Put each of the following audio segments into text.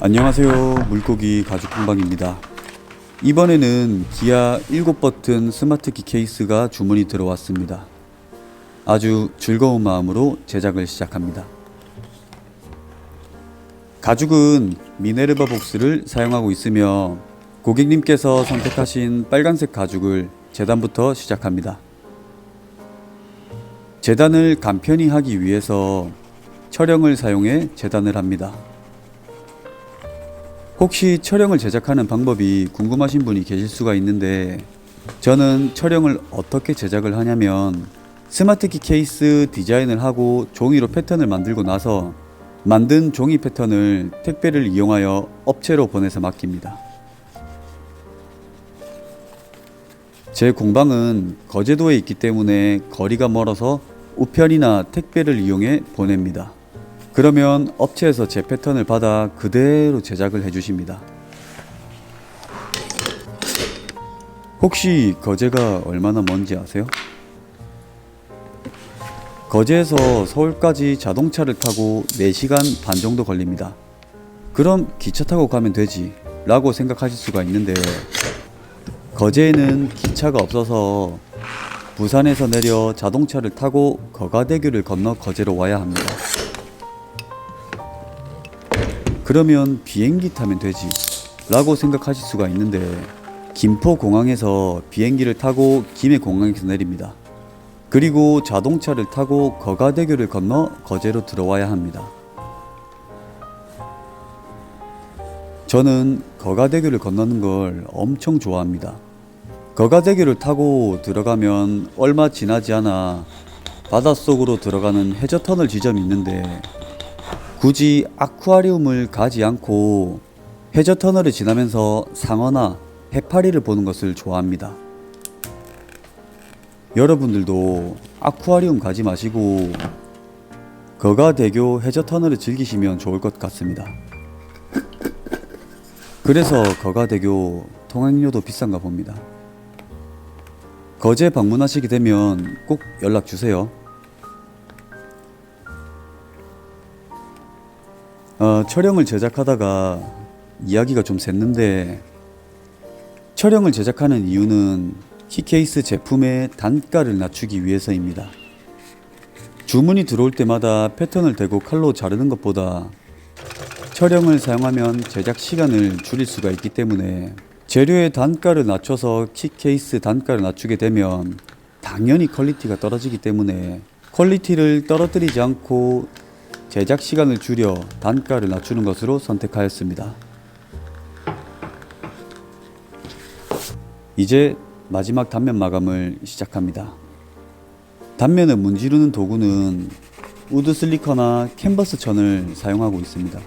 안녕하세요. 물고기 가죽공방입니다. 이번에는 기아 7버튼 스마트키 케이스가 주문이 들어왔습니다. 아주 즐거운 마음으로 제작을 시작합니다. 가죽은 미네르바 복스를 사용하고 있으며 고객님께서 선택하신 빨간색 가죽을 재단부터 시작합니다. 재단을 간편히 하기 위해서 철형을 사용해 재단을 합니다. 혹시 철형을 제작하는 방법이 궁금하신 분이 계실 수가 있는데, 저는 철형을 어떻게 제작을 하냐면 스마트키 케이스 디자인을 하고 종이로 패턴을 만들고 나서 만든 종이 패턴을 택배를 이용하여 업체로 보내서 맡깁니다. 제 공방은 거제도에 있기 때문에 거리가 멀어서 우편이나 택배를 이용해 보냅니다. 그러면 업체에서 제 패턴을 받아 그대로 제작을 해주십니다. 혹시 거제가 얼마나 먼지 아세요? 거제에서 서울까지 자동차를 타고 4시간 반 정도 걸립니다. 그럼 기차 타고 가면 되지 라고 생각하실 수가 있는데, 거제에는 기차가 없어서 부산에서 내려 자동차를 타고 거가대교를 건너 거제로 와야 합니다. 그러면 비행기 타면 되지 라고 생각하실 수가 있는데, 김포공항에서 비행기를 타고 김해공항에서 내립니다. 그리고 자동차를 타고 거가대교를 건너 거제로 들어와야 합니다. 저는 거가대교를 건너는 걸 엄청 좋아합니다. 거가대교를 타고 들어가면 얼마 지나지 않아 바닷속으로 들어가는 해저터널 지점이 있는데, 굳이 아쿠아리움을 가지 않고 해저터널을 지나면서 상어나 해파리를 보는 것을 좋아합니다. 여러분들도 아쿠아리움 가지 마시고 거가대교 해저터널을 즐기시면 좋을 것 같습니다. 그래서 거가대교 통행료도 비싼가 봅니다. 거제 방문하시게 되면 꼭 연락 주세요. 철형을 제작하다가 이야기가 좀 샜는데, 철형을 제작하는 이유는 키케이스 제품의 단가를 낮추기 위해서입니다. 주문이 들어올 때마다 패턴을 대고 칼로 자르는 것보다 철형을 사용하면 제작 시간을 줄일 수가 있기 때문에, 재료의 단가를 낮춰서 키케이스 단가를 낮추게 되면 당연히 퀄리티가 떨어지기 때문에 퀄리티를 떨어뜨리지 않고 제작 시간을 줄여 단가를 낮추는 것으로 선택하였습니다. 이제 마지막 단면 마감을 시작합니다. 단면을 문지르는 도구는 우드 슬리커나 캔버스 천을 사용하고 있습니다.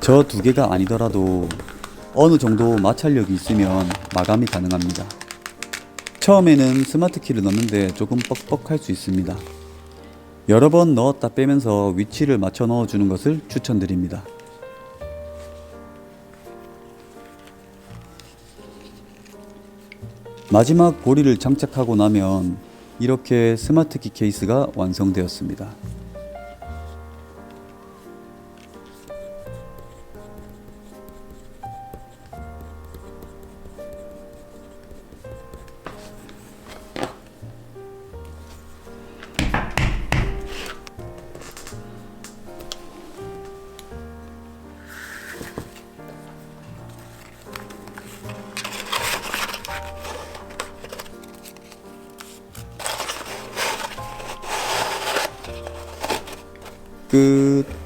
저 두 개가 아니더라도 어느 정도 마찰력이 있으면 마감이 가능합니다. 처음에는 스마트키를 넣는데 조금 뻑뻑할 수 있습니다. 여러 번 넣었다 빼면서 위치를 맞춰 넣어주는 것을 추천드립니다. 마지막 고리를 장착하고 나면 이렇게 스마트키 케이스가 완성되었습니다. 끝.